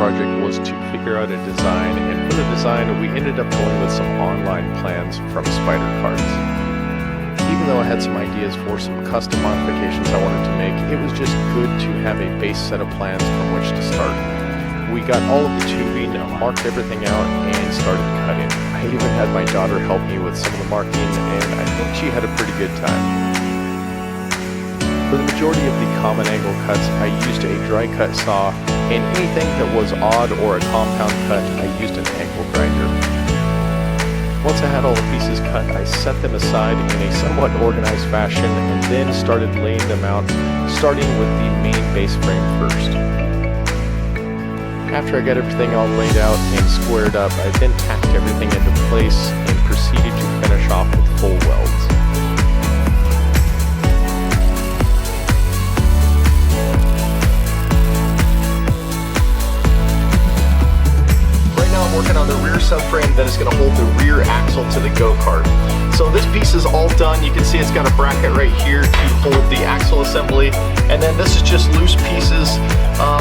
project was to figure out a design, and for the design we ended up going with some online plans from Spider Cards. Even though I had some ideas for some custom modifications I wanted to make, it was just good to have a base set of plans from which to start. We got all of the tubing, marked everything out, and started cutting. I even had my daughter help me with some of the marking, and I think she had a pretty good time. For the majority of the common angle cuts, I used a dry cut saw, and anything that was odd or a compound cut, I used an angle grinder. Once I had all the pieces cut, I set them aside in a somewhat organized fashion and then started laying them out, starting with the main base frame first. After I got everything all laid out and squared up, I then tacked everything into place and proceeded to finish off with full welds. Working on the rear subframe that is going to hold the rear axle to the go-kart. So this piece is all done. You can see it's got a bracket right here to hold the axle assembly, and then this is just loose pieces.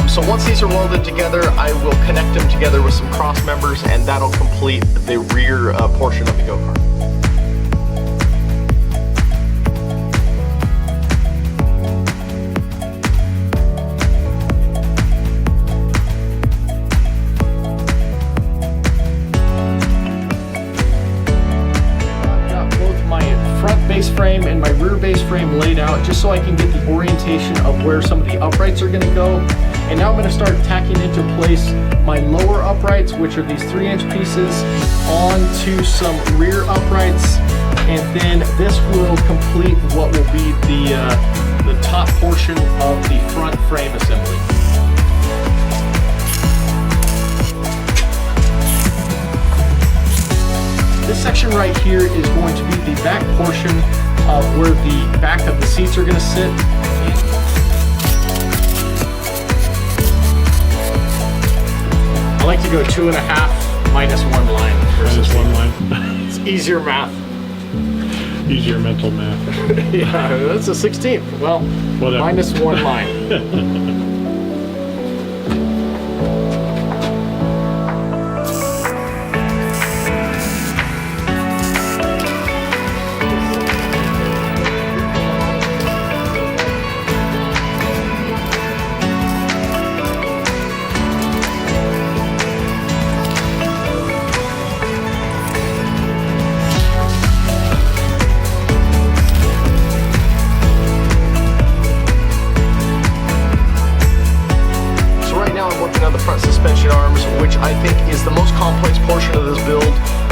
So once these are welded together, I will connect them together with some cross members, and that'll complete the rear portion of the go-kart. Base frame and my rear base frame laid out just so I can get the orientation of where some of the uprights are going to go. And now I'm going to start tacking into place my lower uprights, which are these 3-inch pieces, onto some rear uprights, and then this will complete what will be the top portion of the front frame assembly. This section right here is going to be the back portion of where the back of the seats are going to sit. I like to go 2.5 minus 1 line versus 1 line. It's easier math. Easier mental math. Yeah, that's a 16th. Well, whatever. Minus 1 line. On the front suspension arms, which I think is the most complex portion of this build.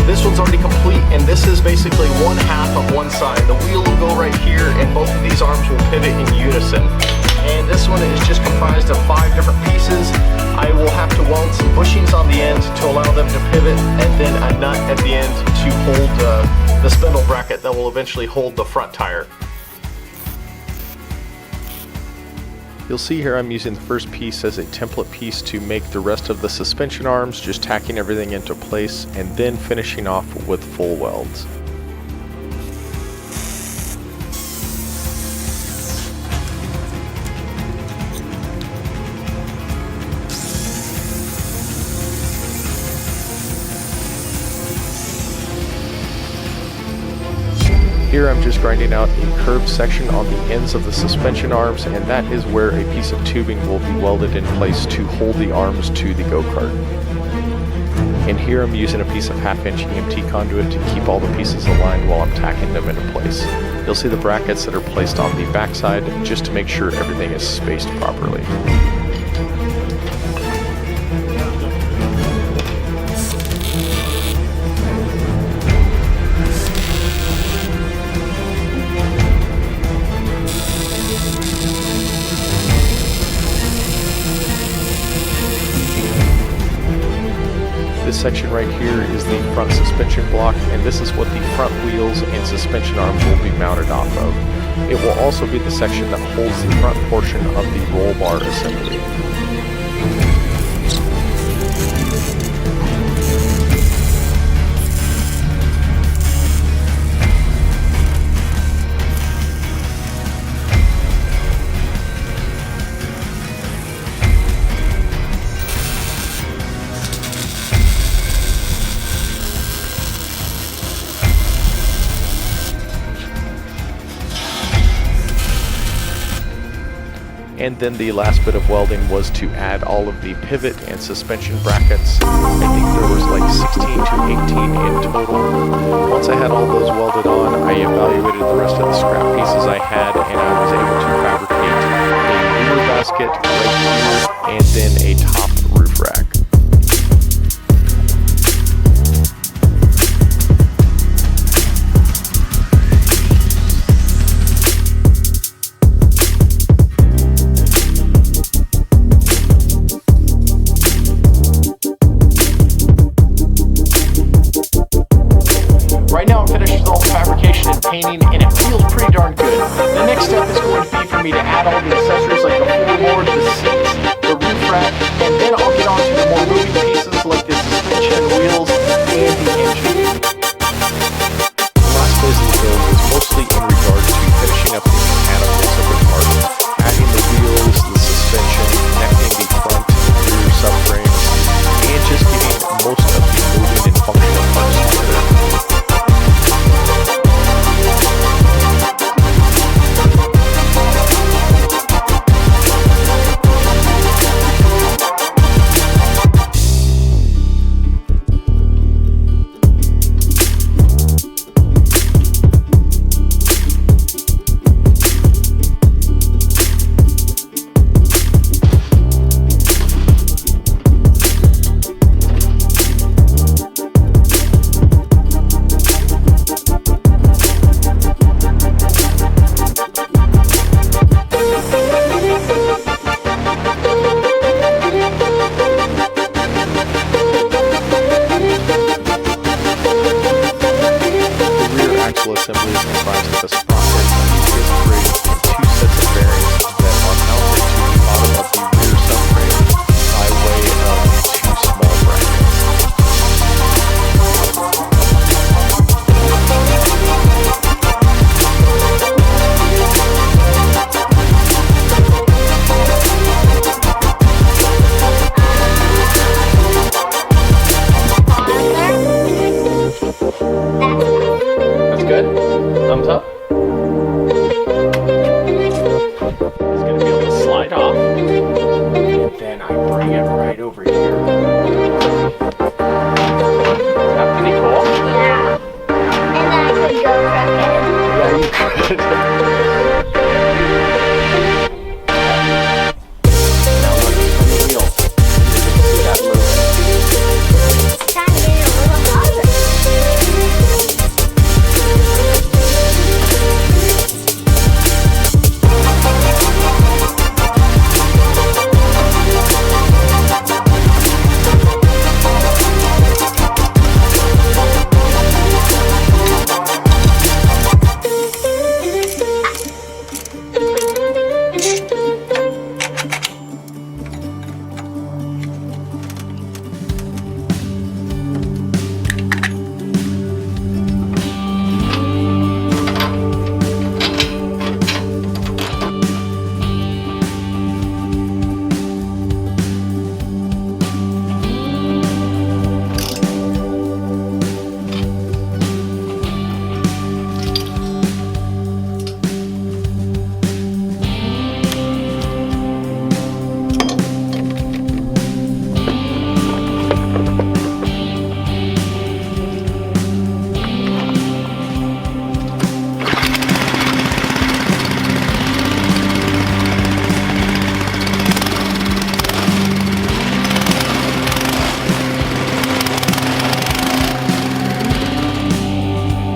This one's already complete, and this is basically 1/2 of one side. The wheel will go right here, and both of these arms will pivot in unison. And this one is just comprised of 5 different pieces. I will have to weld some bushings on the ends to allow them to pivot, and then a nut at the end to hold the spindle bracket that will eventually hold the front tire. You'll see here I'm using the first piece as a template piece to make the rest of the suspension arms, just tacking everything into place and then finishing off with full welds. Here I'm just grinding out a curved section on the ends of the suspension arms, and that is where a piece of tubing will be welded in place to hold the arms to the go-kart. And here I'm using a piece of 1/2-inch EMT conduit to keep all the pieces aligned while I'm tacking them into place. You'll see the brackets that are placed on the backside just to make sure everything is spaced properly. This section right here is the front suspension block, and this is what the front wheels and suspension arms will be mounted off of. It will also be the section that holds the front portion of the roll bar assembly. And then the last bit of welding was to add all of the pivot and suspension brackets. I think there was like 16 to 18 in total. Once I had all those welded on, I evaluated the rest of the scrap pieces I had, and I was able to fabricate a rear basket right here and then a top roof rack. Right now I'm finished with all the fabrication and painting, and it feels pretty darn good. The next step is going to be for me to add all the accessories like the floorboard, the seats, the roof rack, and then I'll get on to the more moving pieces like the suspension, wheels, and the engine. The last phase of the build was mostly in regard to finishing up the mechanicals of the car, adding the wheels, the suspension, connecting the front and rear subframes, and just getting most of the moving and functional parts together. Assembly is comprised of a sprocket, disc brake, and two sets of bearings that are mounted to the bottom of the rear subframe by way of two small brackets. Good? Thumbs up? It's going to be able to slide off. And then I bring it right over here. Is that pretty cool? Yeah. And then I could go truck Yeah, you could. Now let's turn the wheel. You're going to see that move. It's kind of getting a little harder.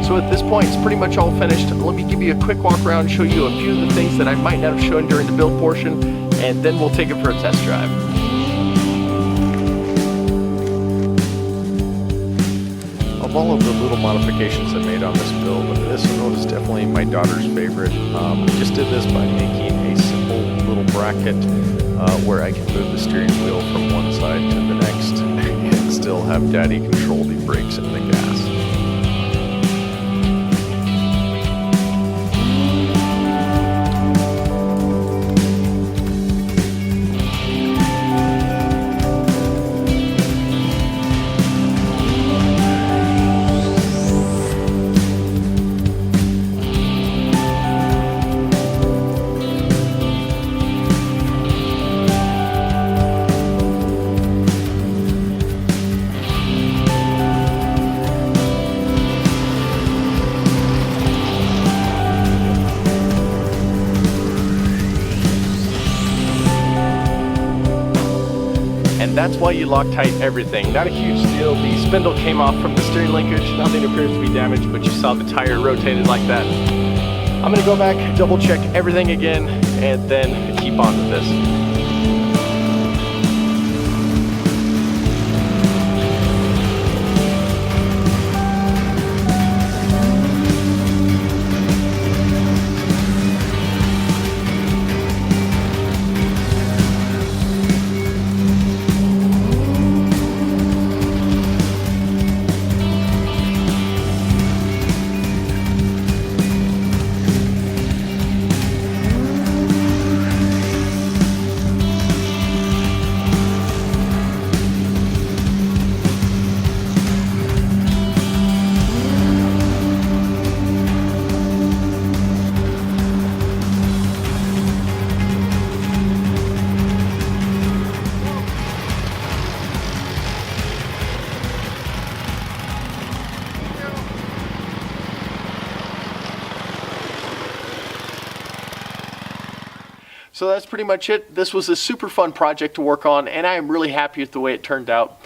So at this point, it's pretty much all finished. Let me give you a quick walk around, show you a few of the things that I might not have shown during the build portion, and then we'll take it for a test drive. Of all of the little modifications I made on this build, this one was definitely my daughter's favorite. I just did this by making a simple little bracket where I can move the steering wheel from one side to the next and still have Daddy control the brakes and the gas. that's why you Loctite everything. Not a huge deal. The spindle came off from the steering linkage. Nothing appears to be damaged, but you saw the tire rotated like that. I'm gonna go back, double check everything again, and then keep on with this. So that's pretty much it. This was a super fun project to work on, and I am really happy with the way it turned out.